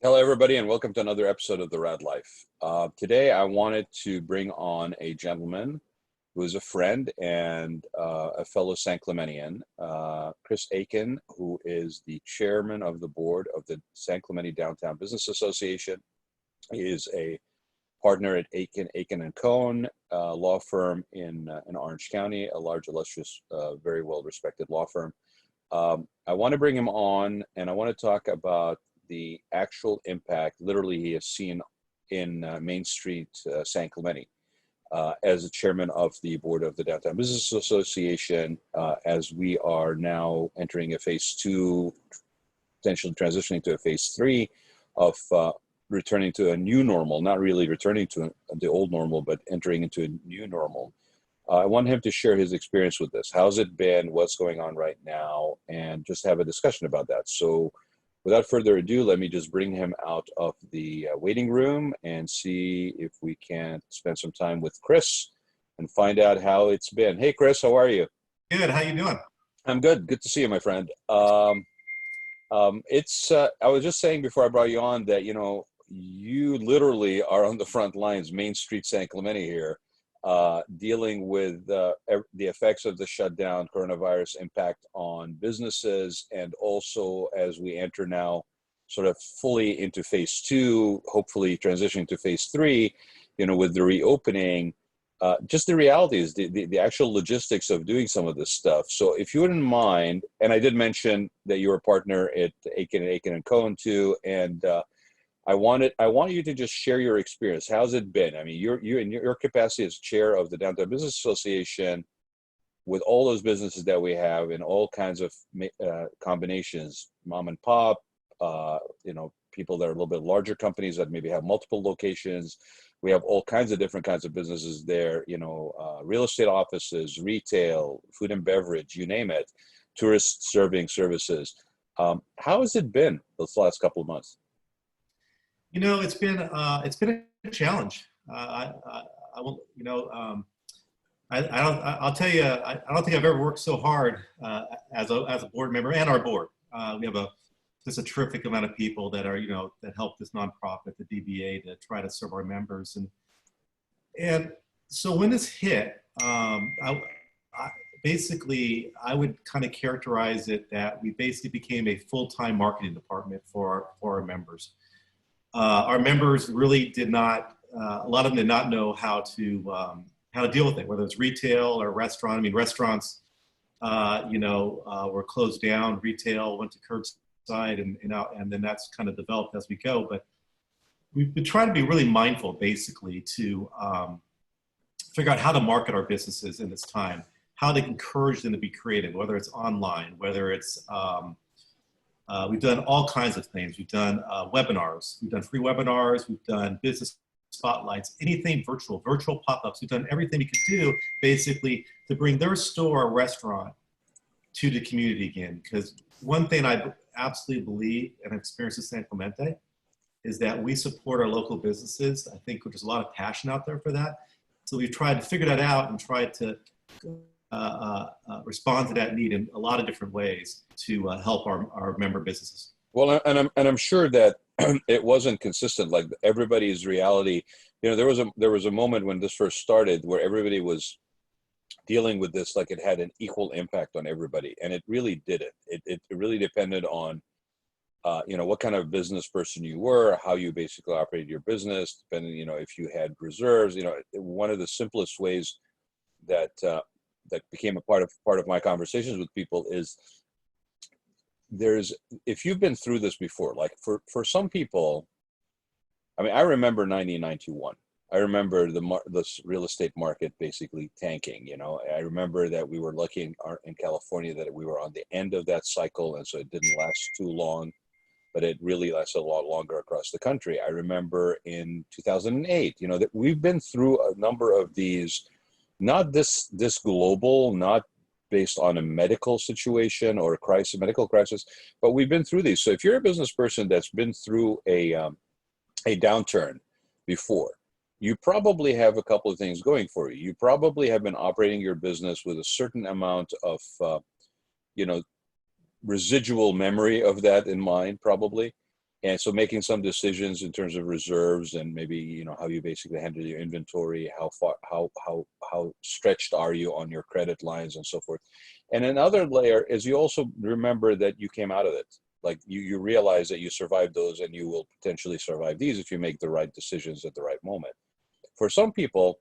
Hello, everybody, and welcome to another episode of The Raad Life. Today, I wanted to bring on a gentleman who is a friend and a fellow San Clementian, Chris Aitken, who is the chairman of the board of the San Clemente Downtown Business Association. He is a partner at Aitken and Cohn law firm in Orange County, a large, illustrious, very well-respected law firm. I want to bring him on, and I want to talk about the actual impact literally he has seen in Main Street, San Clemente, as the chairman of the board of the Downtown Business Association, as we are now entering a phase two, potentially transitioning to a phase three of returning to a new normal, not really returning to the old normal, but entering into a new normal. I want him to share his experience with this. How's it been? What's going on right now? And just have a discussion about that. So without further ado, let me just bring him out of the waiting room and see if we can spend some time with Chris and find out how it's been. Hey, Chris, how are you? Good. How you doing? I'm good. Good to see you, my friend. I was just saying before I brought you on that, you literally are on the front lines, Main Street, San Clemente here, dealing with the effects of the shutdown, coronavirus impact on businesses, and also as we enter now sort of fully into phase two, hopefully transitioning to phase three, with the reopening, just the realities, the actual logistics of doing some of this stuff. So if you wouldn't mind, and I did mention that you're a partner at Aitken and Cohn too, and I want you to just share your experience. How's it been? I mean, you in your capacity as chair of the Downtown Business Association, with all those businesses that we have in all kinds of combinations, mom and pop, people that are a little bit larger companies that maybe have multiple locations. We have all kinds of different kinds of businesses there, real estate offices, retail, food and beverage, you name it, tourist serving services. How has it been those last couple of months? It's been a challenge. I will, I'll tell you, I don't think I've ever worked so hard as a board member and our board. We have just a terrific amount of people that are, that help this nonprofit, the DBA, to try to serve our members. And so when this hit, basically, I would kind of characterize it that we basically became a full-time marketing department for our members. Our members really did not, a lot of them did not know how to deal with it, whether it's retail or restaurant. I mean, restaurants, were closed down. Retail went to curbside, and then that's kind of developed as we go. But we've been trying to be really mindful, basically, to figure out how to market our businesses in this time, how to encourage them to be creative, whether it's online, whether it's we've done all kinds of things. We've done webinars. We've done free webinars. We've done business spotlights, anything virtual pop-ups. We've done everything we could do, basically, to bring their store or restaurant to the community again. Because one thing I absolutely believe and experienced in San Clemente is that we support our local businesses. I think there's a lot of passion out there for that. So we've tried to figure that out and tried to respond to that need in a lot of different ways to help our member businesses. Well, and I'm sure that it wasn't consistent. Like everybody's reality, there was a moment when this first started where everybody was dealing with this like it had an equal impact on everybody, and it really didn't. It really depended on what kind of business person you were, how you basically operated your business, depending if you had reserves. One of the simplest ways that became a part of my conversations with people is if you've been through this before, like for some people, I mean, I remember 1991. I remember the real estate market basically tanking. I remember that we were lucky in California that we were on the end of that cycle, and so it didn't last too long, but it really lasted a lot longer across the country. I remember in 2008, that we've been through a number of these, not this global, not based on a medical situation or a medical crisis, but we've been through these. So if you're a business person that's been through a downturn before, you probably have a couple of things going for you. You probably have been operating your business with a certain amount of, residual memory of that in mind, probably. And so making some decisions in terms of reserves and maybe, how you basically handle your inventory, how stretched are you on your credit lines and so forth. And another layer is you also remember that you came out of it. Like you realize that you survived those and you will potentially survive these if you make the right decisions at the right moment. For some people,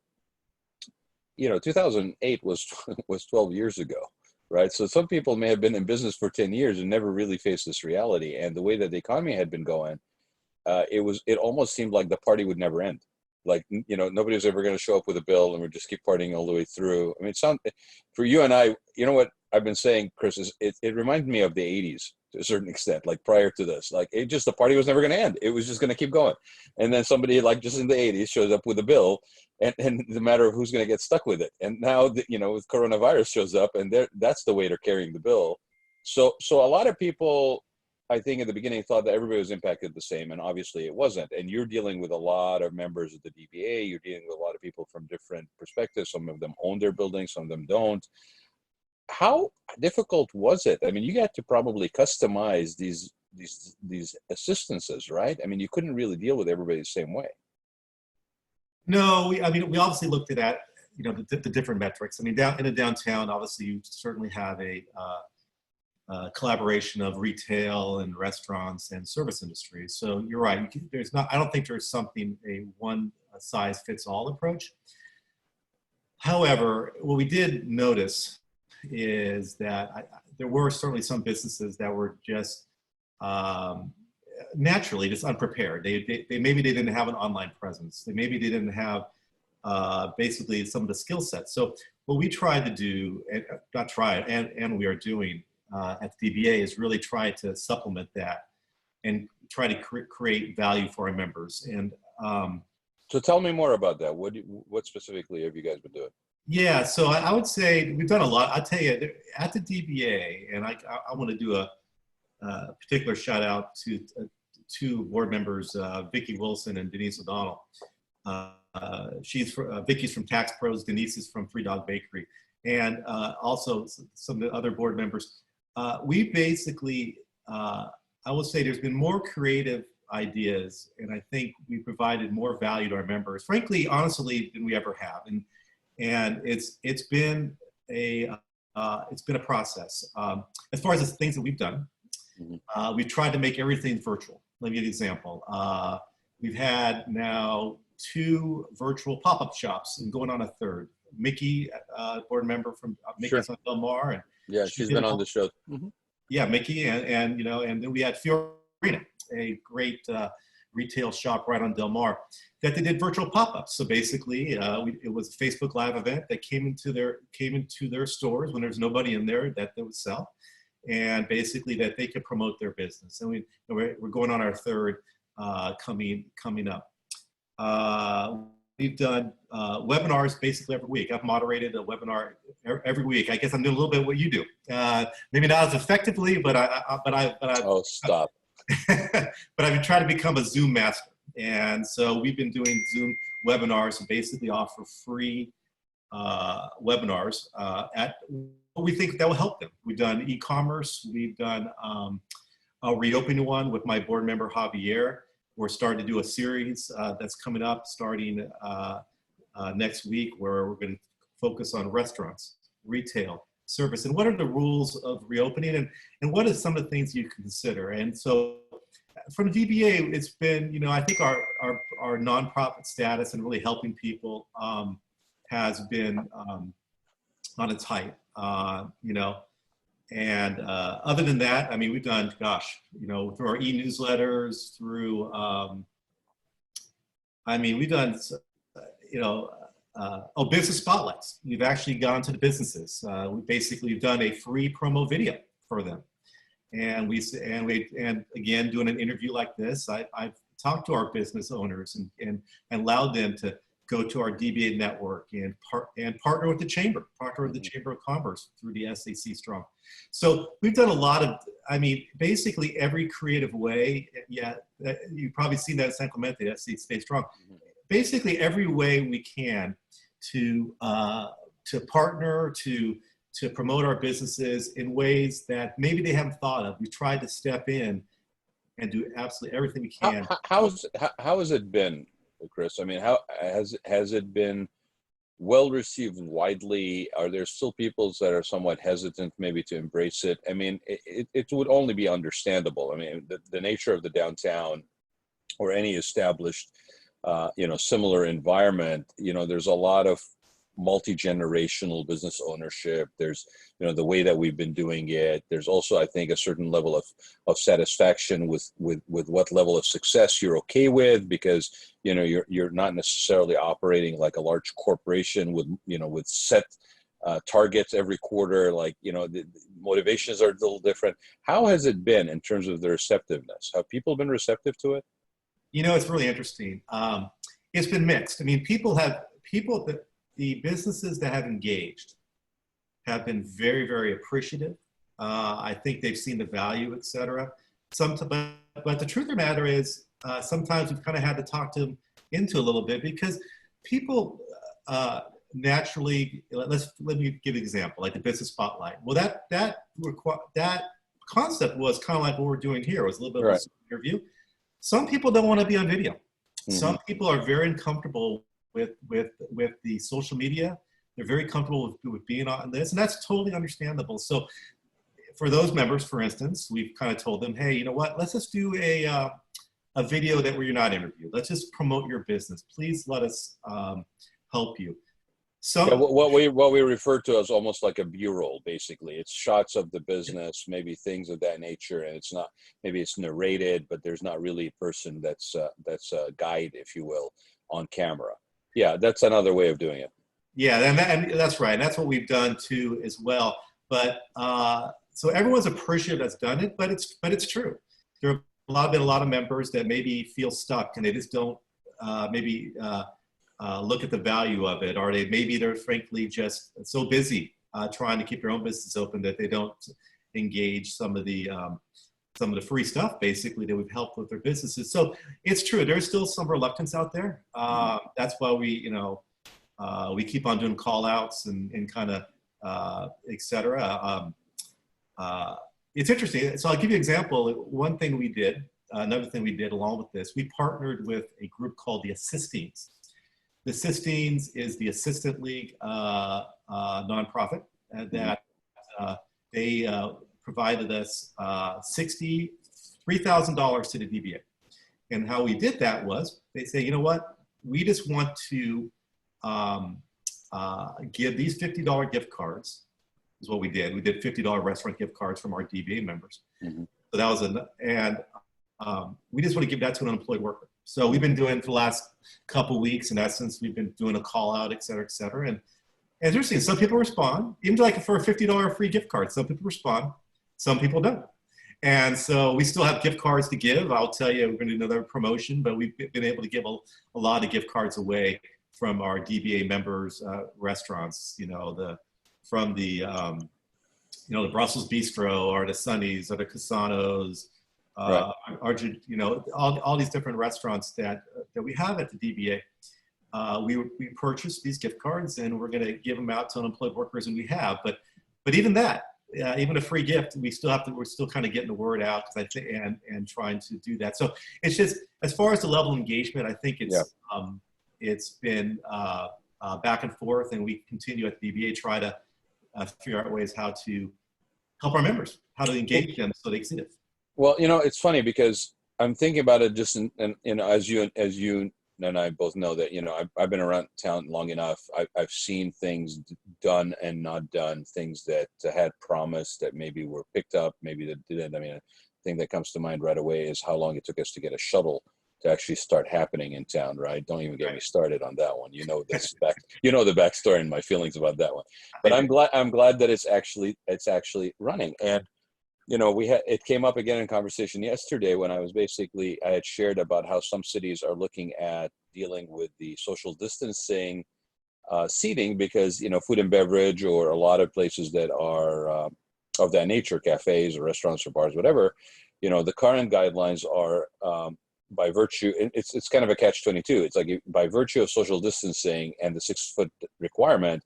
2008 was 12 years ago, right? So some people may have been in business for 10 years and never really faced this reality. And the way that the economy had been going, it almost seemed like the party would never end. Like, nobody was ever going to show up with a bill and we'd just keep partying all the way through. I mean, for you and I, what I've been saying, Chris, is it reminds me of the 80s to a certain extent, like prior to this. Like, the party was never going to end. It was just going to keep going. And then somebody, like just in the 80s, shows up with a bill, and the matter of who's going to get stuck with it. And now, with coronavirus shows up, and that's the way they're carrying the bill. So a lot of people, I think, at the beginning thought that everybody was impacted the same, and obviously it wasn't. And you're dealing with a lot of members of the DBA. You're dealing with a lot of people from different perspectives. Some of them own their buildings, some of them don't. How difficult was it? I mean, you got to probably customize these assistances, right? I mean, you couldn't really deal with everybody the same way. No, we obviously looked at the different metrics. I mean, in a downtown, obviously you certainly have a collaboration of retail and restaurants and service industries. So you're right. I don't think there's a one size fits all approach. However, what we did notice is that there were certainly some businesses that were just naturally just unprepared. They maybe they didn't have an online presence. Maybe they didn't have basically some of the skill sets. So what we tried to do, and we are doing at the DBA, is really try to supplement that and try to create value for our members. And so tell me more about that. What specifically have you guys been doing? Yeah, so I would say we've done a lot. I'll tell you, at the DBA, and I want to do a particular shout out to two board members, Vicki Wilson and Denise O'Donnell. Vicki's from Tax Pros, Denise is from Free Dog Bakery, and also some of the other board members. We basically, I will say there's been more creative ideas, and I think we provided more value to our members, frankly, honestly, than we ever have. And it's been a process. As far as the things that we've done, we've tried to make everything virtual. Let me give you an example. We've had now 2 virtual pop-up shops and going on a 3rd. Mickey, board member from Mickey's on Del Mar, and yeah, she's been on the show. Yeah, Mickey, and then we had Fiorina, a great retail shop right on Del Mar, that they did virtual pop-ups. So basically, it was a Facebook Live event that came into their stores when there's nobody in there that they would sell, and basically that they could promote their business. And we're going on our 3rd coming up. We've done webinars basically every week. I've moderated a webinar every week. I guess I'm doing a little bit what you do. Maybe not as effectively, but I. Oh, stop. But I've been trying to become a Zoom master. And so we've been doing Zoom webinars and basically offer free webinars at what we think that will help them. We've done e-commerce. We've done a reopening one with my board member, Javier. We're starting to do a series that's coming up starting next week, where we're going to focus on restaurants, retail, service, and what are the rules of reopening, and what are some of the things you consider. And so from DBA, it's been, I think our nonprofit status and really helping people has been on its height, and other than that, I mean, we've done, through our e-newsletters, through, we've done, business spotlights. We've actually gone to the businesses. We've done a free promo video for them. And again, doing an interview like this, I've talked to our business owners and allowed them to go to our DBA network and partner with the Chamber of Commerce through the SAC Strong. So we've done a lot of, basically every creative way. Yeah, you've probably seen that at San Clemente, at Stay Strong. Basically every way we can to partner, to promote our businesses in ways that maybe they haven't thought of. We tried to step in and do absolutely everything we How, can. how has it been, Chris? I mean, how has it been well received widely? Are there still people that are somewhat hesitant maybe to embrace it? I mean, it would only be understandable. I mean, the nature of the downtown or any established, similar environment, there's a lot of multi-generational business ownership. There's, the way that we've been doing it. There's also, I think, a certain level of satisfaction with what level of success you're okay with, because, you're not necessarily operating like a large corporation with set targets every quarter. Like, the motivations are a little different. How has it been in terms of the receptiveness? Have people been receptive to it? It's really interesting. It's been mixed. I mean, the businesses that have engaged have been very, very appreciative. I think they've seen the value, et cetera. But the truth of the matter is, sometimes we've kind of had to talk them into a little bit, because people naturally, let me give an example, like the business spotlight. Well, that concept was kind of like what we're doing here. It was a little bit of an interview. Some people don't want to be on video. Mm-hmm. Some people are very uncomfortable with the social media. They're very comfortable with being on this, and that's totally understandable. So for those members, for instance, we've kind of told them, hey, you know what, let's just do a video where you're not interviewed. Let's just promote your business. Please let us help you. So yeah, what we refer to as almost like a mural, basically. It's shots of the business, maybe things of that nature, and it's not, maybe it's narrated, but there's not really a person that's a guide, if you will, on camera. Yeah, that's another way of doing it. Yeah, and that's right. And that's what we've done too as well. But so everyone's appreciative that's done it, but it's true. There have been a lot of members that maybe feel stuck, and they just don't look at the value of it, or they're frankly just so busy trying to keep their own business open that they don't engage some of the free stuff basically that we've helped with their businesses. So it's true, there's still some reluctance out there. That's why we keep on doing call outs and kind of et cetera. It's interesting. So I'll give you an example. One thing we did, another thing we did along with this, we partnered with a group called the Assistines. The Assistines is the Assistant League nonprofit that they provided us $3,000 to the DBA. And how we did that was, they say, you know what, we just want to give these $50 gift cards, is what we did. We did $50 restaurant gift cards from our DBA members. Mm-hmm. So that was we just want to give that to an unemployed worker. So we've been doing for the last couple of weeks, in essence, we've been doing a call out, et cetera, et cetera. And as you're seeing, some people respond, even like for a $50 free gift card. Some people respond, some people don't. And so we still have gift cards to give. I'll tell you, we're going to do another promotion, but we've been able to give a lot of gift cards away from our DBA members' restaurants, from the Brussels Bistro, or the Sunny's, or the Casanos, right. All these different restaurants that we have at the DBA. We purchased these gift cards, and we're going to give them out to unemployed workers, and we have. But even that, even a free gift, we're still kind of getting the word out, because I think and trying to do that. So it's just, as far as the level of engagement, I think it's been back and forth, and we continue at the DBA try to figure out ways how to help our members, how to engage them so they see it. Well, it's funny, because I'm thinking about it just as you and I both know that, I've been around town long enough. I've seen things done and not done, things that had promised that maybe were picked up, maybe that didn't. I mean, a thing that comes to mind right away is how long it took us to get a shuttle to actually start happening in town, right? Don't even get me started on that one. This the backstory and my feelings about that one. But I'm glad that it's actually running. And it came up again in conversation yesterday when I had shared about how some cities are looking at dealing with the social distancing seating, because food and beverage, or a lot of places that are of that nature, cafes or restaurants or bars, whatever, the current guidelines are by virtue, it's kind of a catch-22. It's like, by virtue of social distancing and the 6-foot requirement,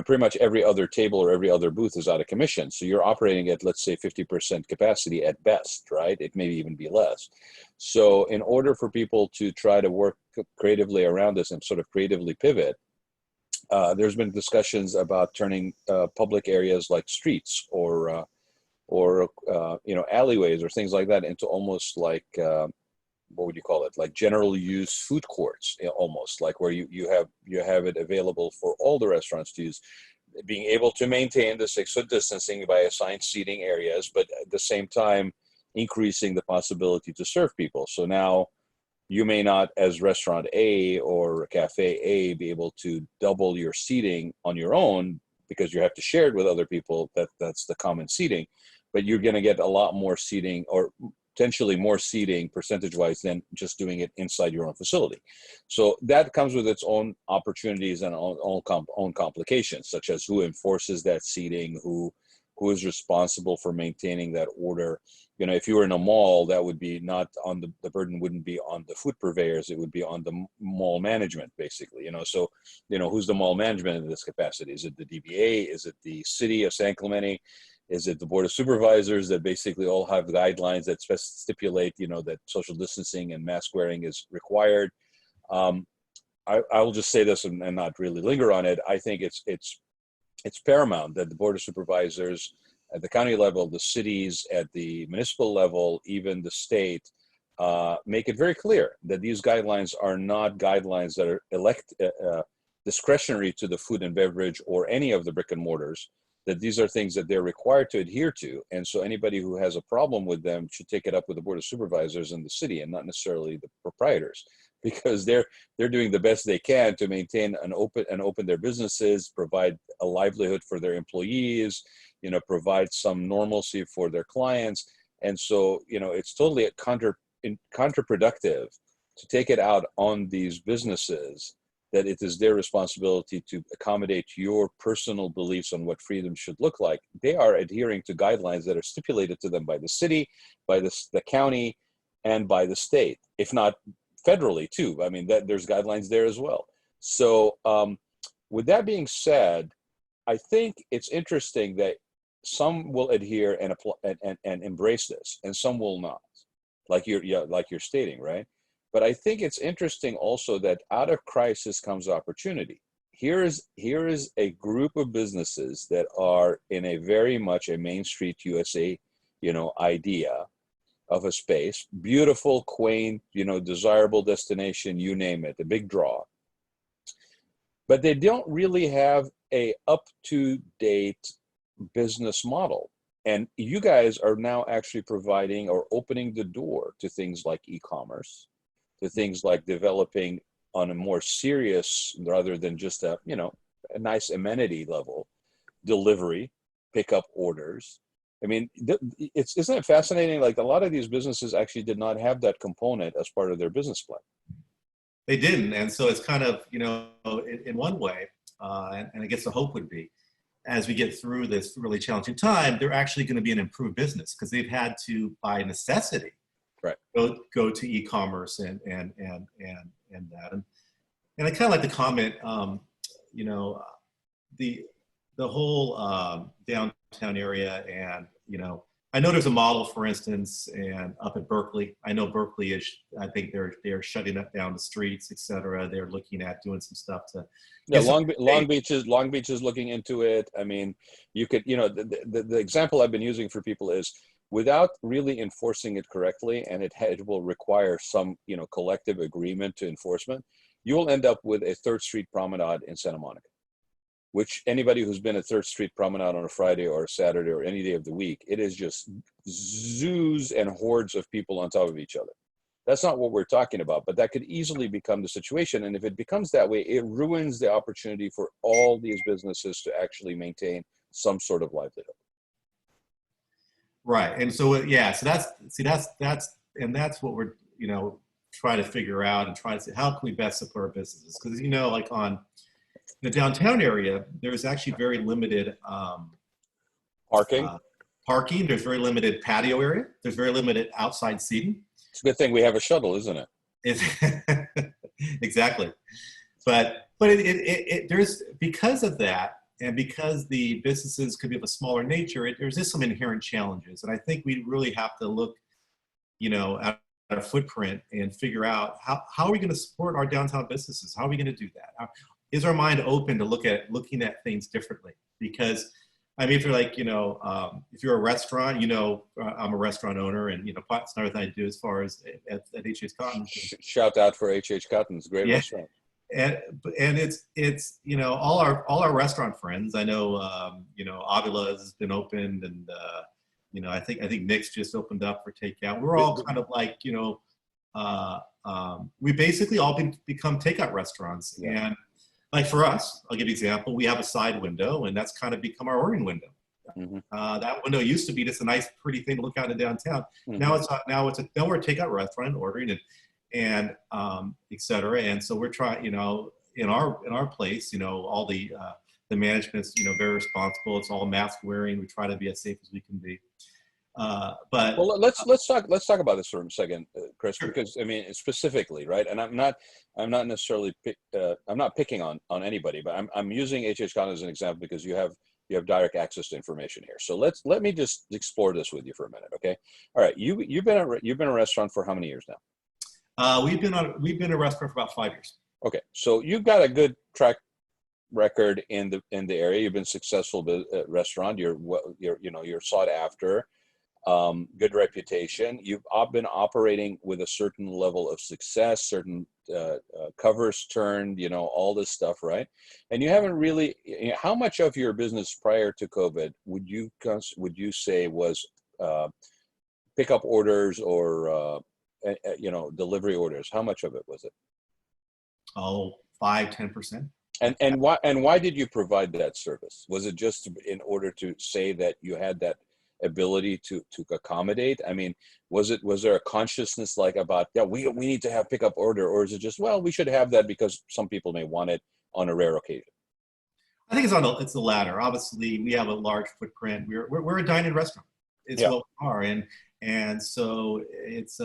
pretty much every other table or every other booth is out of commission. So you're operating at, let's say, 50% capacity at best, right? It may even be less. So in order for people to try to work creatively around this and sort of creatively pivot, there's been discussions about turning public areas like streets or alleyways or things like that into almost like what would you call it? Like general use food courts, almost like where you have it available for all the restaurants to use, being able to maintain the 6-foot distancing by assigned seating areas, but at the same time increasing the possibility to serve people. So now you may not, as restaurant A or cafe A, be able to double your seating on your own because you have to share it with other people. That's the common seating, but you're going to get a lot more seating, or potentially more seating percentage-wise than just doing it inside your own facility. So that comes with its own opportunities and own complications, such as who enforces that seating, who is responsible for maintaining that order. If you were in a mall, that would be not on the burden wouldn't be on the food purveyors, it would be on the mall management, basically. So, who's the mall management in this capacity? Is it the DBA? Is it the city of San Clemente? Is it the board of supervisors that basically all have guidelines that stipulate, that social distancing and mask wearing is required? I will just say this and not really linger on it. I think it's paramount that the board of supervisors at the county level, the cities at the municipal level, even the state, make it very clear that these guidelines are not guidelines that are discretionary to the food and beverage or any of the brick and mortars, that these are things that they're required to adhere to. And so anybody who has a problem with them should take it up with the board of supervisors in the city and not necessarily the proprietors, because they're doing the best they can to maintain and open their businesses, provide a livelihood for their employees, provide some normalcy for their clients. And so, it's totally counterproductive to take it out on these businesses, that it is their responsibility to accommodate your personal beliefs on what freedom should look like. They are adhering to guidelines that are stipulated to them by the city, by the county, and by the state, if not federally too. I mean, there's guidelines there as well. So with that being said, I think it's interesting that some will adhere and apply and embrace this, and some will not, like you're stating, right? But I think it's interesting also that out of crisis comes opportunity. Here is a group of businesses that are in a very much a Main Street USA, idea of a space, beautiful, quaint, desirable destination, you name it, a big draw. But they don't really have a up-to-date business model. And you guys are now actually providing or opening the door to things like e-commerce, to things like developing on a more serious, rather than just a nice amenity level, delivery, pickup orders. I mean, isn't it fascinating? Like, a lot of these businesses actually did not have that component as part of their business plan. They didn't. And so it's kind of, in one way, and I guess the hope would be, as we get through this really challenging time, they're actually going to be an improved business, because they've had to, by necessity, right, go to e-commerce and that. And I kind of like the comment, the whole downtown area, and I know there's a model, for instance, and up at Berkeley. I know Berkeley is, I think they're shutting down the streets, et cetera. They're looking at doing some stuff to. Yeah, Long Beach is looking into it. I mean, you could, the example I've been using for people is, without really enforcing it correctly, and it will require some, collective agreement to enforcement, you will end up with a 3rd Street Promenade in Santa Monica, which anybody who's been at 3rd Street Promenade on a Friday or a Saturday or any day of the week, it is just zoos and hordes of people on top of each other. That's not what we're talking about, but that could easily become the situation. And if it becomes that way, it ruins the opportunity for all these businesses to actually maintain some sort of livelihood. Right. And so, so that's what we're, trying to figure out, and trying to say, how can we best support our businesses? Because, like on the downtown area, there's actually very limited parking. There's very limited patio area. There's very limited outside seating. It's a good thing we have a shuttle, isn't it? Exactly. But there's, because of that, and because the businesses could be of a smaller nature, there's just some inherent challenges. And I think we really have to look, at our footprint and figure out how are we going to support our downtown businesses? How are we going to do that? Is our mind open to looking at things differently? Because I mean, if you're like, if you're a restaurant, I'm a restaurant owner, and that's another thing I do as far as at H.H. Cotton. Shout out for H.H. Cotton's great restaurant. And it's all our restaurant friends. I know Avila has been opened, and I think Nick's just opened up for takeout. We're all kind of like we basically all become takeout restaurants. Yeah. And like for us, I'll give you an example. We have a side window, and that's kind of become our ordering window. Mm-hmm. That window used to be just a nice, pretty thing to look out in downtown. Mm-hmm. Now we're a takeout restaurant ordering and et cetera. And so we're trying, in our place, all the management's, very responsible. It's all mask wearing. We try to be as safe as we can be. But well, let's talk about this for a second, Chris, sure. Because I mean, specifically, right? And I'm not necessarily I'm not picking on anybody, but I'm using H.H. Cotton as an example because you have direct access to information here. So let me just explore this with you for a minute, okay? All right, you've been a restaurant for how many years now? We've been a restaurant for about 5 years. Okay, so you've got a good track record in the area. You've been successful restaurant. You're sought after. Good reputation. You've been operating with a certain level of success, certain covers turned, all this stuff, right? And you haven't really. How much of your business prior to COVID would you say was pickup orders or delivery orders? How much of it was it? Oh, 5-10%. And why did you provide that service? Was it just in order to say that you had that ability to accommodate? I mean, was there a consciousness about we need to have pickup order, or is it just, well, we should have that because some people may want it on a rare occasion? I think it's the latter. Obviously, we have a large footprint. We're a dine-in restaurant. It's what we are, and so it's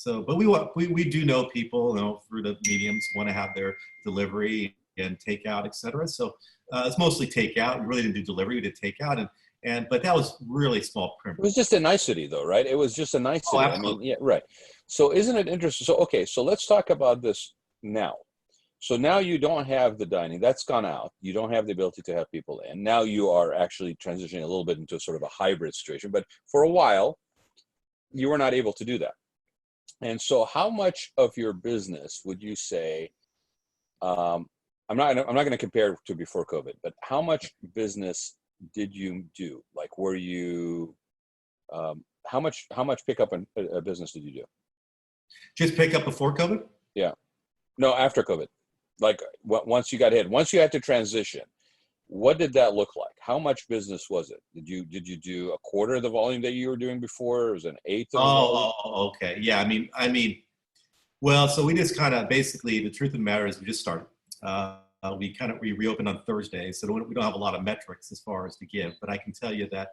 but we do know people, through the mediums want to have their delivery and takeout, et cetera. So it's mostly takeout. We really didn't do delivery. We did takeout, but that was really small print. It was just a nicety, though, right? It was just a nicety. Oh, absolutely. I mean, yeah, right. So isn't it interesting? So, okay, so let's talk about this now. So now you don't have the dining. That's gone out. You don't have the ability to have people in. Now you are actually transitioning a little bit into sort of a hybrid situation. But for a while, you were not able to do that. And so how much of your business would you say, I'm not going to compare to before COVID, but how much business did you do? Like, were you, how much pickup and business did you do? Just pick up before COVID? Yeah. No, after COVID. Like once you got hit, once you had to transition, what did that look like? How much business was it? Did you do a quarter of the volume that you were doing before? It was an eighth of the volume? Oh, okay. Yeah. I mean, well, so we just kind of basically, the truth of the matter is we just started. We reopened on Thursday, so we don't have a lot of metrics as far as to give, but I can tell you that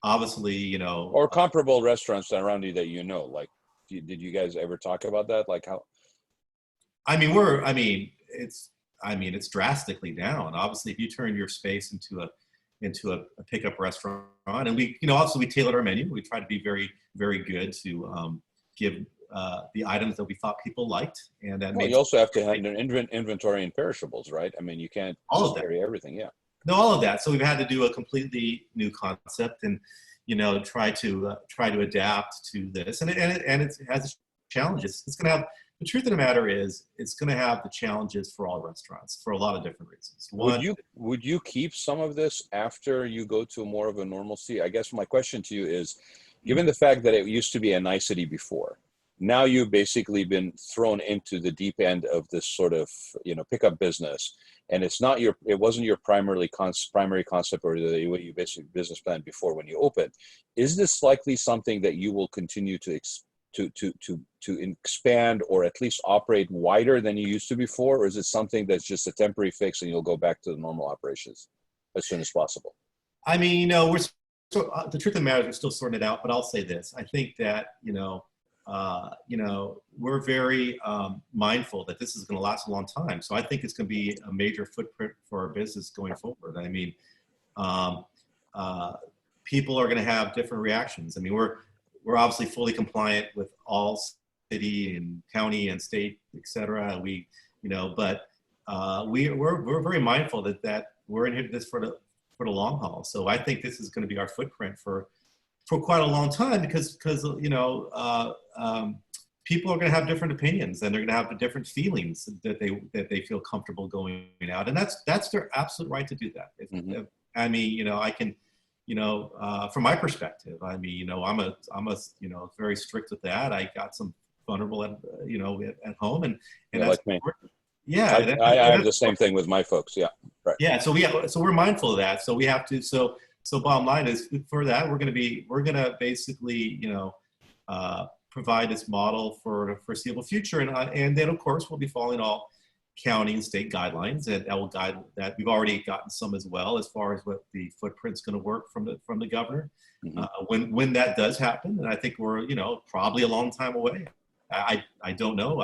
obviously, or comparable restaurants around you that like, did you guys ever talk about that? Like how? It's drastically down. Obviously, if you turn your space into a pickup restaurant, and we, obviously we tailored our menu. We tried to be very, very good to give the items that we thought people liked, and that. Well, you also have to have an inventory and perishables, right? I mean, you can't just carry everything. Yeah. No, all of that. So we've had to do a completely new concept, and try to adapt to this, and it has challenges. It's going to have. The truth of the matter is, it's going to have the challenges for all restaurants for a lot of different reasons. Would you keep some of this after you go to more of a normalcy? I guess my question to you is, given the fact that it used to be a nicety before, now you've basically been thrown into the deep end of this sort of pickup business, and it wasn't your primary concept or the way you basically business planned before when you opened. Is this likely something that you will continue to expand or at least operate wider than you used to before, or is it something that's just a temporary fix and you'll go back to the normal operations as soon as possible? I mean, the truth of the matter is we're still sorting it out, but I'll say this. I think that, we're very mindful that this is going to last a long time. So I think it's going to be a major footprint for our business going forward. I mean, um, people are going to have different reactions. I mean, we're obviously fully compliant with all city and county and state, et cetera. We, you know, but we're very mindful that we're in this for the long haul. So I think this is going to be our footprint for quite a long time because you know, people are going to have different opinions and they're going to have different feelings that they feel comfortable going out, and that's their absolute right to do that. Mm-hmm. I mean, you know, I can, you know, from my perspective, I mean, you know, I'm a you know, very strict with that. I got some vulnerable at, you know, at home, and Yeah, that's like me. important. Yeah, I have the same thing with my folks. Yeah, right. yeah. So we're mindful of that. So we have to. So bottom line is for that, we're going to basically, you know, provide this model for the foreseeable future, and then of course we'll be following all county and state guidelines that will guide that. We've already gotten some as well as far as what the footprint's going to work from the governor. Mm-hmm. When that does happen, and I think we're, you know, probably a long time away. I don't know,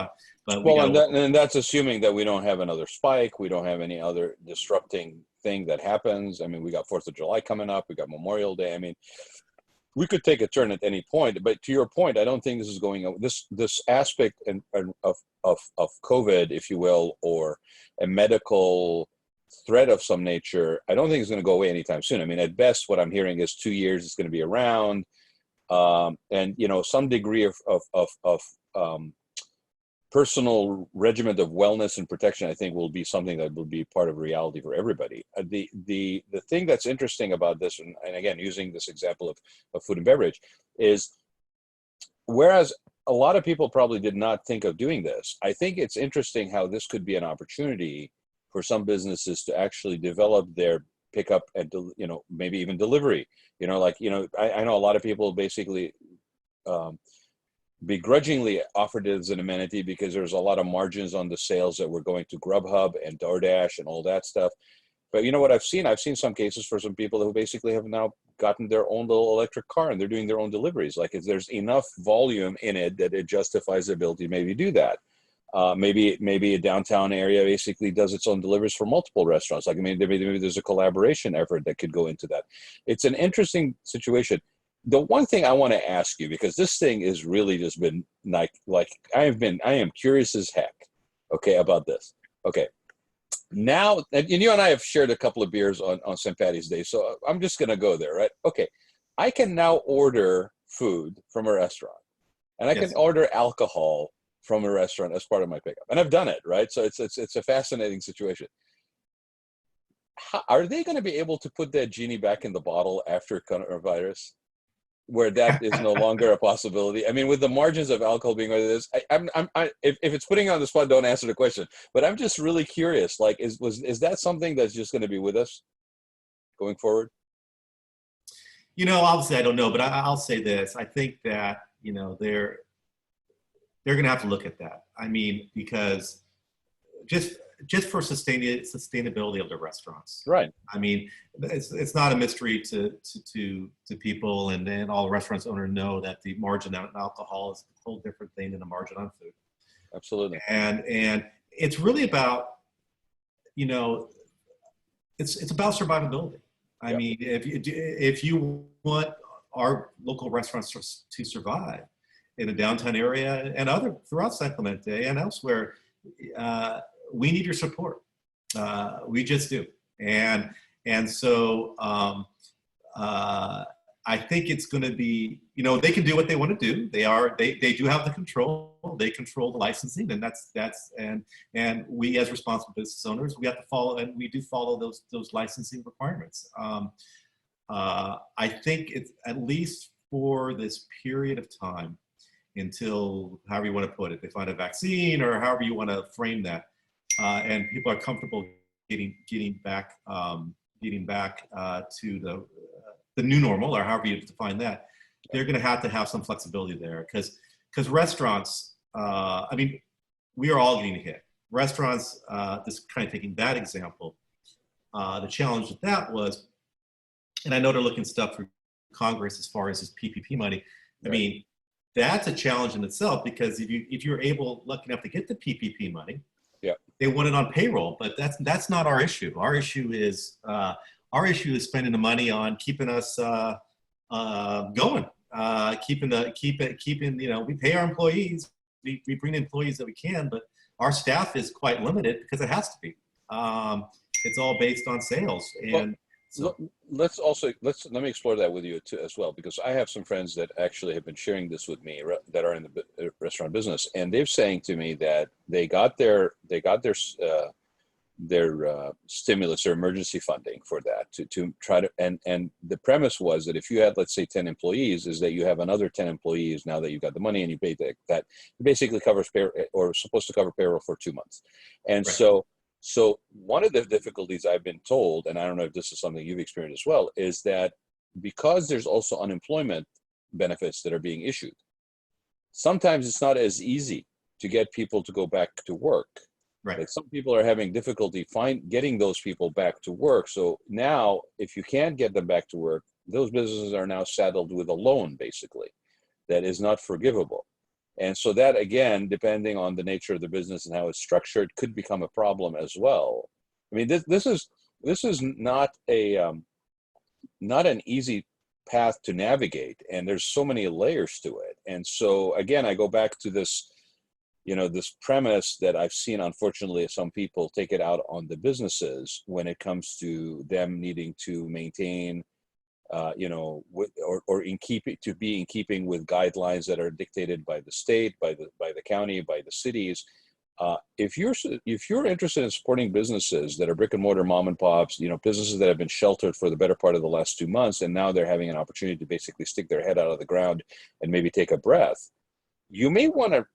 but we Well, got and that's assuming that we don't have another spike, we don't have any other disrupting thing that happens. I mean, we got 4th of July coming up, we got Memorial Day. I mean, we could take a turn at any point. But to your point, I don't think this is going. This aspect of COVID, if you will, or a medical threat of some nature, I don't think it's going to go away anytime soon. I mean, at best, what I'm hearing is 2 years it's going to be around, and you know, some degree of personal regiment of wellness and protection, I think, will be something that will be part of reality for everybody. The thing that's interesting about this, and again, using this example of food and beverage, is whereas a lot of people probably did not think of doing this, I think it's interesting how this could be an opportunity for some businesses to actually develop their pickup and, you know, maybe even delivery. You know, like, you know, I know a lot of people basically begrudgingly offered it as an amenity because there's a lot of margins on the sales that were going to Grubhub and DoorDash and all that stuff. But you know what I've seen? I've seen some cases for some people who basically have now gotten their own little electric car and they're doing their own deliveries. Like, if there's enough volume in it that it justifies the ability to maybe do that. Maybe a downtown area basically does its own deliveries for multiple restaurants. Like, I mean, maybe there's a collaboration effort that could go into that. It's an interesting situation. The one thing I want to ask you, because this thing has really just been like I am curious as heck, okay, about this. Okay. Now, and you and I have shared a couple of beers on St. Patty's Day, so I'm just going to go there, right? Okay. I can now order food from a restaurant, and I can order alcohol from a restaurant as part of my pickup. And I've done it, right? So it's a fascinating situation. Are they going to be able to put that genie back in the bottle after coronavirus, where that is no longer a possibility? I mean, with the margins of alcohol being what it is, if it's putting on the spot, don't answer the question. But I'm just really curious. Like, is that something that's just going to be with us going forward? You know, obviously I don't know, but I'll say this. I think that, you know, they're going to have to look at that. I mean, because just for sustainability of the restaurants. Right. I mean, it's not a mystery to people, and then all restaurants owners know that the margin on alcohol is a whole different thing than the margin on food. Absolutely. And it's really about, you know, it's about survivability. I mean, if you want our local restaurants to survive in the downtown area and throughout San Clemente and elsewhere, we need your support. We just do. And so I think it's going to be, you know, they can do what they want to do. They do have the control. They control the licensing, and and we, as responsible business owners, we have to follow, and we do follow those licensing requirements. I think it's, at least for this period of time, until, however you want to put it, they find a vaccine or however you want to frame that, and people are comfortable getting back to the new normal, or however you define that, they're going to have some flexibility there, because restaurants, I mean, we are all getting hit. Restaurants, just kind of taking that example, the challenge with that was, and I know they're looking stuff through Congress as far as this PPP money. I mean, that's a challenge in itself, because if you're lucky enough to get the PPP money, Yeah. they want it on payroll, but that's not our issue. Our issue is spending the money on keeping us going, keeping, we pay our employees, we bring in employees that we can, but our staff is quite limited because it has to be. It's all based on sales, and so. Let's let me explore that with you too as well, because I have some friends that actually have been sharing this with me that are in the restaurant business, and they're saying to me that they got their stimulus or emergency funding for that to try to, and the premise was that if you had, let's say, 10 employees, is that you have another 10 employees now that you got the money, and you paid that basically covers pay, or supposed to cover payroll for 2 months. And Right. so one of the difficulties I've been told, and I don't know if this is something you've experienced as well, is that because there's also unemployment benefits that are being issued, sometimes it's not as easy to get people to go back to work. Right. Like, some people are having difficulty getting those people back to work. So now, if you can't get them back to work, those businesses are now saddled with a loan, basically, that is not forgivable. And so that, again, depending on the nature of the business and how it's structured, could become a problem as well. I mean, this is not not an easy path to navigate, and there's so many layers to it. And so again, I go back to this, this premise that I've seen, unfortunately, some people take it out on the businesses when it comes to them needing to maintain, or to be in keeping with guidelines that are dictated by the state, by the county, by the cities. If you're interested in supporting businesses that are brick and mortar mom and pops, businesses that have been sheltered for the better part of the last 2 months, and now they're having an opportunity to basically stick their head out of the ground and maybe take a breath, you may want to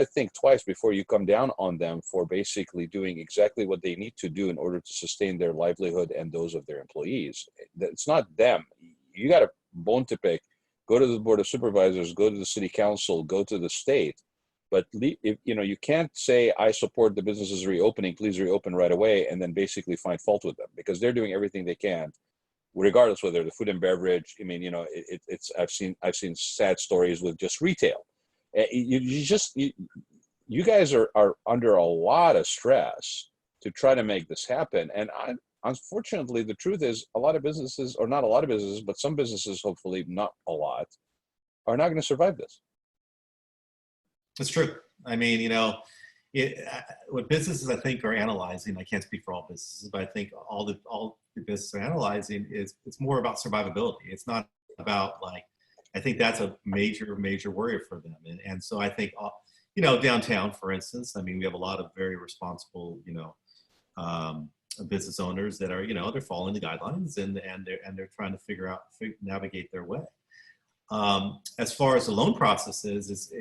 think twice before you come down on them for basically doing exactly what they need to do in order to sustain their livelihood and those of their employees. It's not them. You got a bone to pick. Go to the board of supervisors, go to the city council, go to the state. But if, you can't say, I support the businesses reopening, please reopen right away, and then basically find fault with them, because they're doing everything they can, regardless whether the food and beverage. I mean, I've seen sad stories with just retail. You guys are under a lot of stress to try to make this happen. And unfortunately, the truth is, a lot of businesses, or not a lot of businesses, but some businesses, hopefully not a lot, are not going to survive this. It's true. I mean, what businesses, I think, are analyzing, I can't speak for all businesses, but I think all the businesses are analyzing is, it's more about survivability. It's not about, like, I think that's a major, major worry for them. And so I think, downtown, for instance, I mean, we have a lot of very responsible, business owners that are, they're following the guidelines, and they're trying to navigate their way. As far as the loan process is,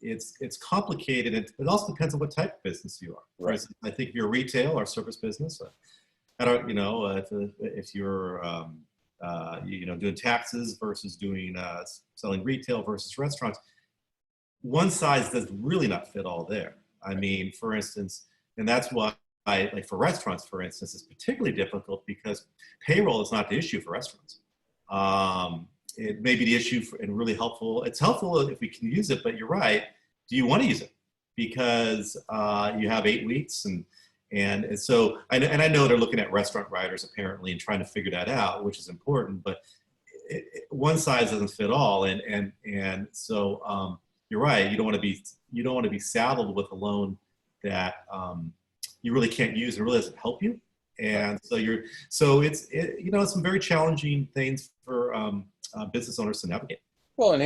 it's complicated. It also depends on what type of business you are. For instance, I think if you're a retail or service business, if you're doing taxes versus doing selling retail versus restaurants, one size does really not fit all there. I mean, for instance, and that's why, like for restaurants, for instance, it's particularly difficult because payroll is not the issue for restaurants. It may be the issue and really helpful. It's helpful if we can use it, but you're right. Do you want to use it? Because you have 8 weeks, and so I know they're looking at restaurant riders apparently and trying to figure that out, which is important. But one size doesn't fit all, and so you're right. You don't want to be saddled with a loan that you really can't use and really doesn't help you. And so it's some very challenging things for business owners to navigate. Well, and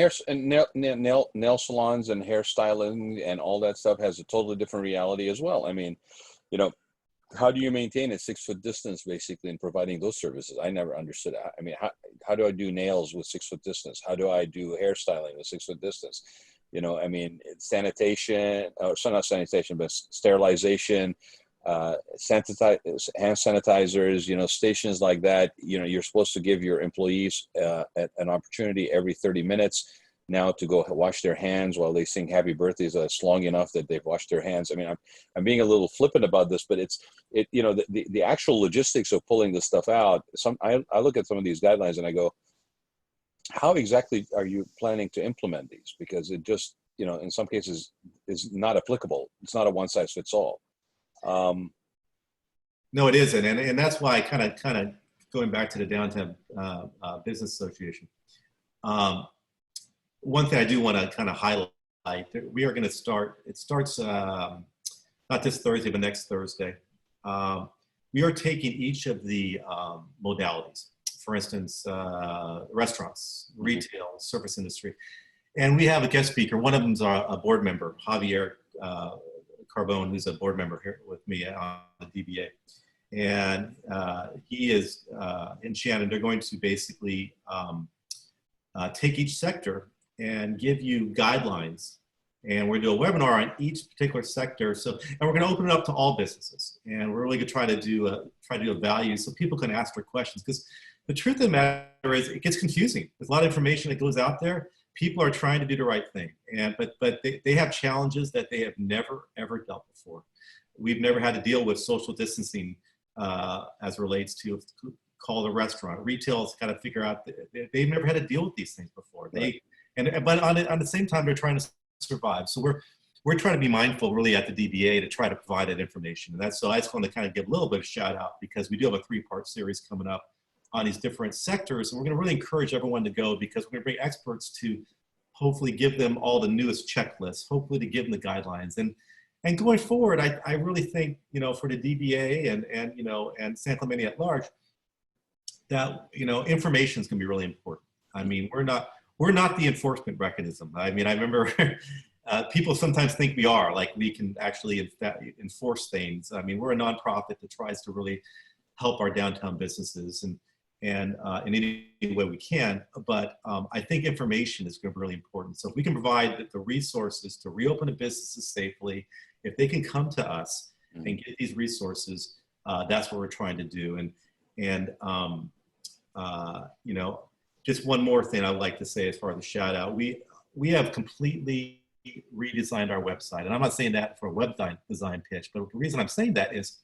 nail salons and hairstyling and all that stuff has a totally different reality as well. I mean, how do you maintain a 6-foot distance basically in providing those services? I never understood. I mean, how do I do nails with 6-foot distance? How do I do hairstyling with 6-foot distance? I mean, sanitation, or so not sanitation, but sterilization, hand sanitizers, stations like that. You're supposed to give your employees an opportunity every 30 minutes now to go wash their hands while they sing happy birthdays. That's long enough that they've washed their hands. I mean, I'm being a little flippant about this, but the actual logistics of pulling this stuff out. I look at some of these guidelines and I go, how exactly are you planning to implement these? Because it just, in some cases is not applicable. It's not a one size fits all. No, it isn't, and that's why kind of going back to the downtown business association. One thing I do want to kind of highlight that we are going to start. It starts not this Thursday, but next Thursday. We are taking each of the modalities. For instance, restaurants, retail, service industry, and we have a guest speaker. One of them is a board member, Javier Carbone, who's a board member here with me on the DBA. And he is and Shannon, they're going to basically take each sector and give you guidelines. And we're going to do a webinar on each particular sector. And we're going to open it up to all businesses. And we're really going to try to do a value so people can ask their questions. Because the truth of the matter is, it gets confusing. There's a lot of information that goes out there. People are trying to do the right thing, but they have challenges that they have never ever dealt before. We've never had to deal with social distancing as relates to call the restaurant. Retail's got to figure out they've never had to deal with these things before. Right. But on the same time, they're trying to survive. So we're trying to be mindful, really, at the DBA to try to provide that information. And so I just want to kind of give a little bit of shout out because we do have a 3-part series coming up on these different sectors. And we're going to really encourage everyone to go because we're going to bring experts to hopefully give them all the newest checklists, hopefully to give them the guidelines. And going forward, I really think, for the DBA and San Clemente at large, that, information is going to be really important. I mean, we're not the enforcement mechanism. I mean, I remember people sometimes think we are, like we can actually enforce things. I mean, we're a nonprofit that tries to really help our downtown businesses and in any way we can. But I think information is going to be really important. So if we can provide the resources to reopen the businesses safely, if they can come to us and get these resources, that's what we're trying to do. And just one more thing I'd like to say as far as the shout out, we have completely redesigned our website. And I'm not saying that for a web design pitch, but the reason I'm saying that is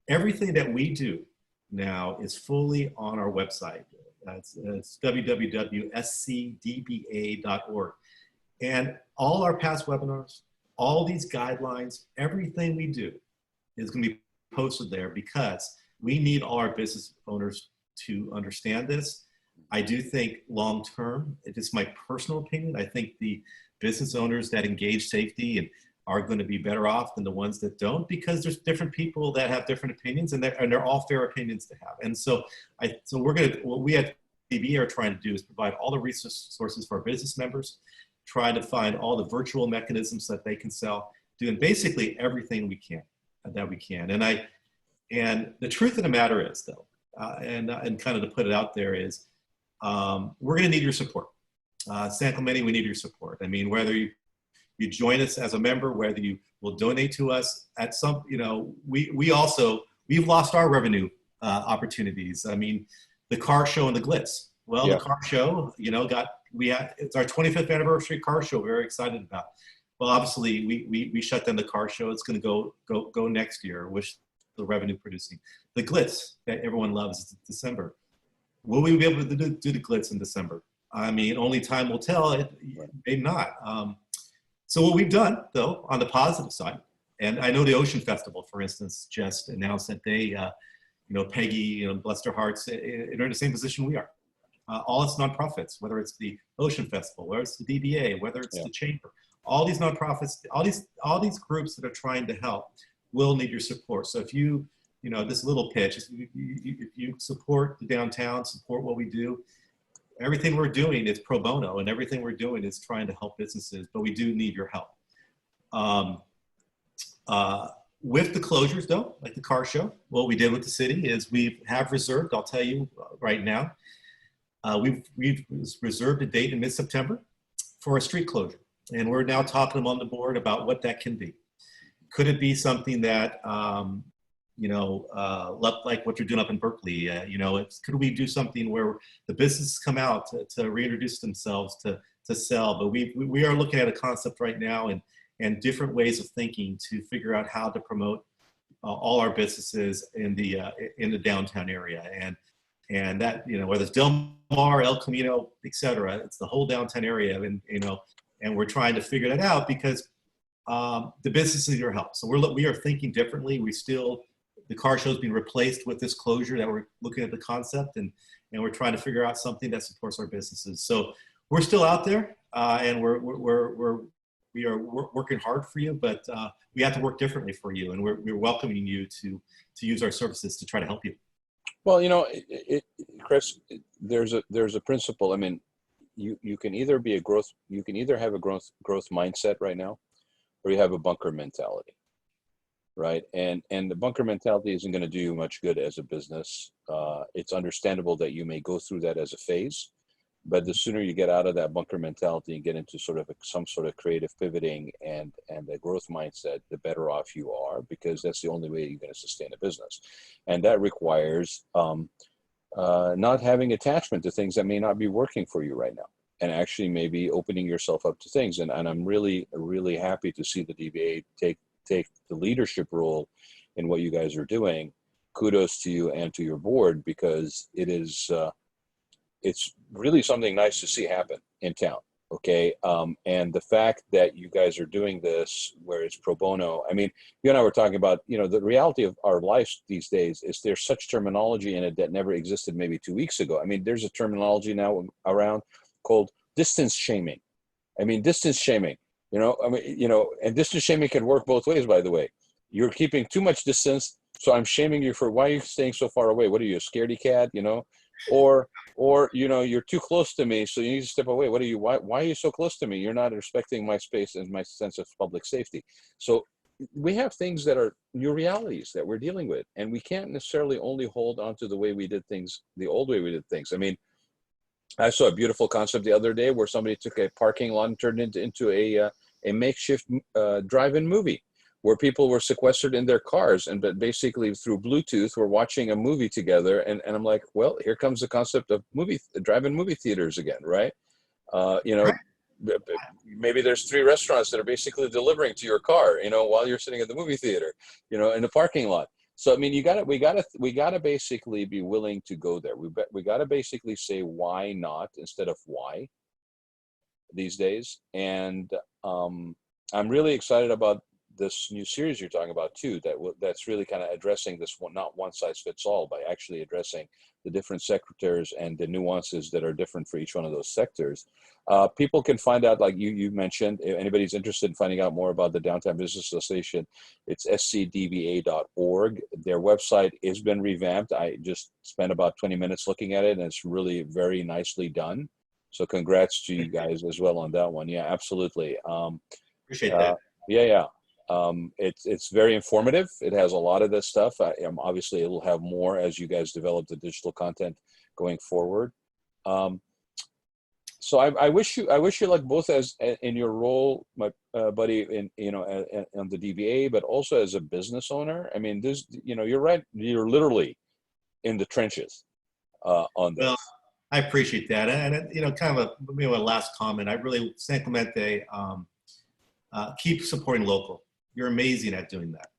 everything that we do now is fully on our website. It's www.scdba.org. And all our past webinars, all these guidelines, everything we do is going to be posted there because we need all our business owners to understand this. I do think long term, it's my personal opinion, I think the business owners that engage safety and are going to be better off than the ones that don't, because there's different people that have different opinions, and they're all fair opinions to have. And so what we at DB are trying to do is provide all the resources for our business members, try to find all the virtual mechanisms that they can sell, doing basically everything we can. And the truth of the matter is, though, and kind of to put it out there is, we're going to need your support. San Clemente, we need your support. I mean, whether you join us as a member, whether you will donate to us at some, we've lost our revenue opportunities. I mean, the car show and the glitz. Well, yeah. The car show, it's our 25th anniversary car show. We're very excited about. Well, obviously we shut down the car show. It's going to go next year, which the revenue producing. The glitz that everyone loves is December. Will we be able to do the glitz in December? I mean, only time will tell. Maybe not. So what we've done, though, on the positive side, and I know the Ocean Festival, for instance, just announced that they, Peggy, bless their hearts, they're in the same position we are. All its nonprofits, whether it's the Ocean Festival, whether it's the DBA, whether it's the Chamber, all these nonprofits, all these groups that are trying to help will need your support. So if you, this little pitch, if you support the downtown, support what we do, everything we're doing is pro bono, and everything we're doing is trying to help businesses, but we do need your help. With the closures, though, like the car show, what we did with the city is we have reserved, I'll tell you right now, we've reserved a date in mid-September for a street closure. And we're now talking them on the board about what that can be. Could it be something that, like what you're doing up in Berkeley, could we do something where the businesses come out to reintroduce themselves to sell? But we are looking at a concept right now and different ways of thinking to figure out how to promote all our businesses in the downtown area. And And that, whether it's Del Mar, El Camino, et cetera, it's the whole downtown area. And, and we're trying to figure that out because the businesses need our help. So we are thinking differently. The car show's being replaced with this closure that we're looking at the concept, and we're trying to figure out something that supports our businesses. So we're still out there, and we are working hard for you, but we have to work differently for you, and we're welcoming you to use our services to try to help you. Well, Chris, there's a principle. I mean, you can either have a growth mindset right now, or you have a bunker mentality, right? And the bunker mentality isn't going to do you much good as a business. It's understandable that you may go through that as a phase, but the sooner you get out of that bunker mentality and get into some sort of creative pivoting and a growth mindset, the better off you are, because that's the only way you're going to sustain a business. And that requires not having attachment to things that may not be working for you right now, and actually maybe opening yourself up to things. And I'm really, really happy to see the DBA take the leadership role in what you guys are doing. Kudos to you and to your board, because it's really something nice to see happen in town. Okay. And the fact that you guys are doing this where it's pro bono, I mean, you and I were talking about, the reality of our lives these days is there's such terminology in it that never existed maybe 2 weeks ago. I mean, there's a terminology now around called distance shaming. I mean, distance shaming, and distance shaming can work both ways, by the way. You're keeping too much distance, so I'm shaming you for why are you staying so far away? What are you, a scaredy cat, Or you're too close to me, so you need to step away. Why are you so close to me? You're not respecting my space and my sense of public safety. So we have things that are new realities that we're dealing with, and we can't necessarily only hold on to the way we did things, the old way we did things. I mean, I saw a beautiful concept the other day where somebody took a parking lot and turned it into a makeshift drive-in movie, where people were sequestered in their cars, and but basically through Bluetooth were watching a movie together. And I'm like, well, here comes the concept of drive-in movie theaters again, right? Right. Maybe there's 3 restaurants that are basically delivering to your car, while you're sitting at the movie theater, in the parking lot. So I mean, we gotta basically be willing to go there. We gotta basically say why not instead of why these days. And I'm really excited about this new series you're talking about too, that's really kind of addressing this one, not one size fits all, by actually addressing the different sectors and the nuances that are different for each one of those sectors. People can find out, like you mentioned, if anybody's interested in finding out more about the Downtown Business Association, it's scdba.org. Their website has been revamped. I just spent about 20 minutes looking at it, and it's really very nicely done. So congrats to you guys as well on that one. Yeah, absolutely. Appreciate that. Yeah. It's very informative. It has a lot of this stuff. Obviously, it will have more as you guys develop the digital content going forward. So I wish you luck both as in your role, my buddy, on the DBA, but also as a business owner. I mean, you're right. You're literally in the trenches on this. Well, I appreciate that, and kind of maybe a last comment. San Clemente, keep supporting local. You're amazing at doing that.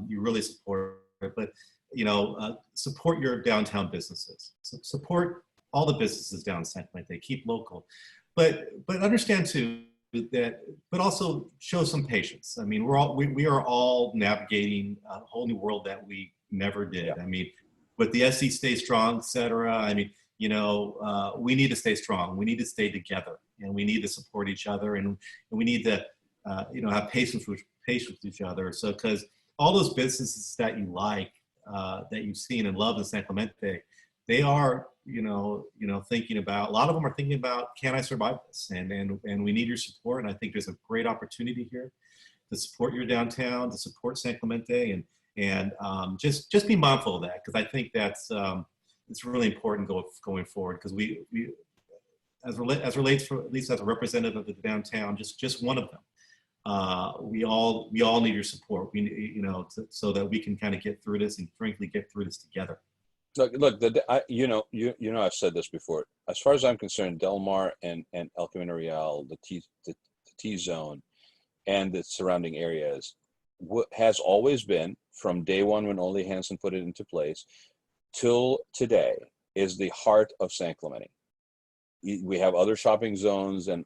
You really support it, but support your downtown businesses. Support all the businesses down in San Clemente. Keep local, but understand too that. But also show some patience. I mean, we are all navigating a whole new world that we never did. Yeah. I mean, with the SC Stay Strong, et cetera. I mean, we need to stay strong. We need to stay together, and we need to support each other, and we need to have patience with each other. So, because all those businesses that you like, that you've seen and loved in San Clemente, they are, thinking about, a lot of them are thinking about, can I survive this? And we need your support. And I think there's a great opportunity here to support your downtown, to support San Clemente, and just be mindful of that, because I think that's it's really important going forward, because we as relates for, at least as a representative of the downtown, just one of them. We all need your support. We, so that we can kind of get through this, and frankly, get through this together. Look, I've said this before. As far as I'm concerned, Del Mar and El Camino Real, the T zone, and the surrounding areas, has always been, from day one when Ole Hansen put it into place till today, is the heart of San Clemente. We have other shopping zones, and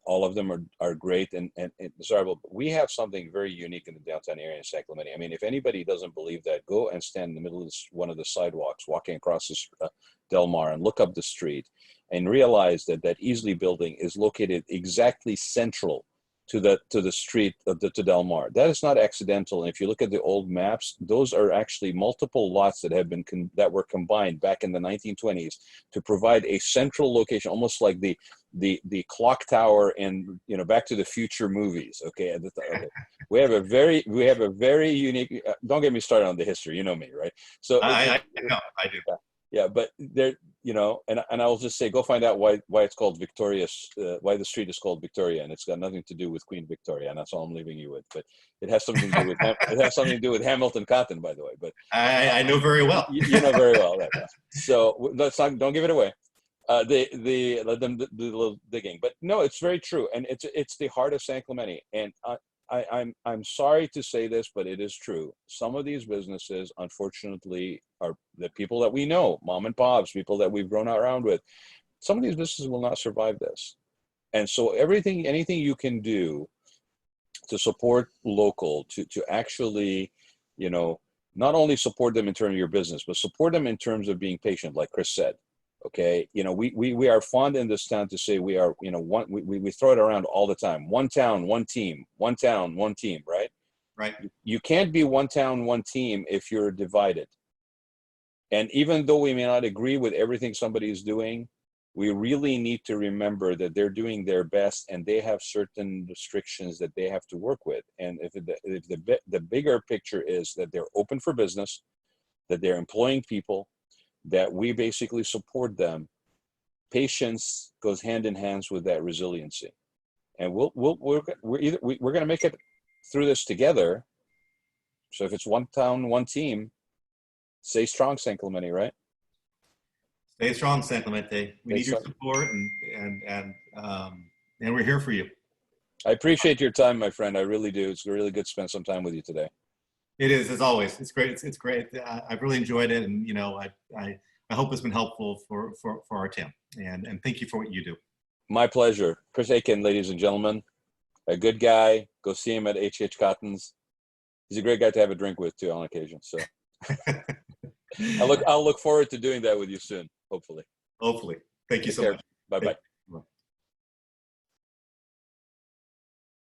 all of them are great and desirable. But we have something very unique in the downtown area in San Clemente. I mean, if anybody doesn't believe that, go and stand in the middle of one of the sidewalks, walking across this, Del Mar, and look up the street, and realize that that Easley building is located exactly central to the street to Del Mar. That is not accidental. And if you look at the old maps, those are actually multiple lots that have been that were combined back in the 1920s to provide a central location, almost like the clock tower in, you know, Back to the Future movies. Okay, okay. we have a very unique. Don't get me started on the history. You know me, right? So I know, I do. Yeah, but there, you know, and I'll just say, go find out why it's called Victoria's, why the street is called Victoria, and it's got nothing to do with Queen Victoria, and that's all I'm leaving you with. But it has something to do with it has something to do with Hamilton Cotton, by the way. But I know very well. You know very well that. So let's not, don't give it away. Let them do a little digging. But no, it's very true, and it's the heart of San Clemente. And I'm sorry to say this, but it is true. Some of these businesses, unfortunately, are the people that we know, mom and pops, people that we've grown around with. Some of these businesses will not survive this. And so anything you can do to support local, to actually, you know, not only support them in terms of your business, but support them in terms of being patient, like Chris said. Okay, you know, we are fond in this town to say we are, you know, we throw it around all the time. One town, one team, one town, one team, right? Right. You can't be one town, one team if you're divided. And even though we may not agree with everything somebody is doing, we really need to remember that they're doing their best, and they have certain restrictions that they have to work with. And if the bigger picture is that they're open for business, that they're employing people, that we basically support them, patience goes hand in hand with that resiliency. And we're going to make it through this together. So if it's one town, one team, stay strong, San Clemente, right? Stay strong, San Clemente. We need your support, and we're here for you. I appreciate your time, my friend. I really do. It's really good to spend some time with you today. It is, as always. It's great. It's great. I've really enjoyed it, and you know, I hope it's been helpful for our town. And thank you for what you do. My pleasure, Chris Aitken, ladies and gentlemen. A good guy. Go see him at H.H. Cotton's. He's a great guy to have a drink with too on occasion. So I'll look forward to doing that with you soon. Hopefully. Hopefully. Thank you so much. Bye bye.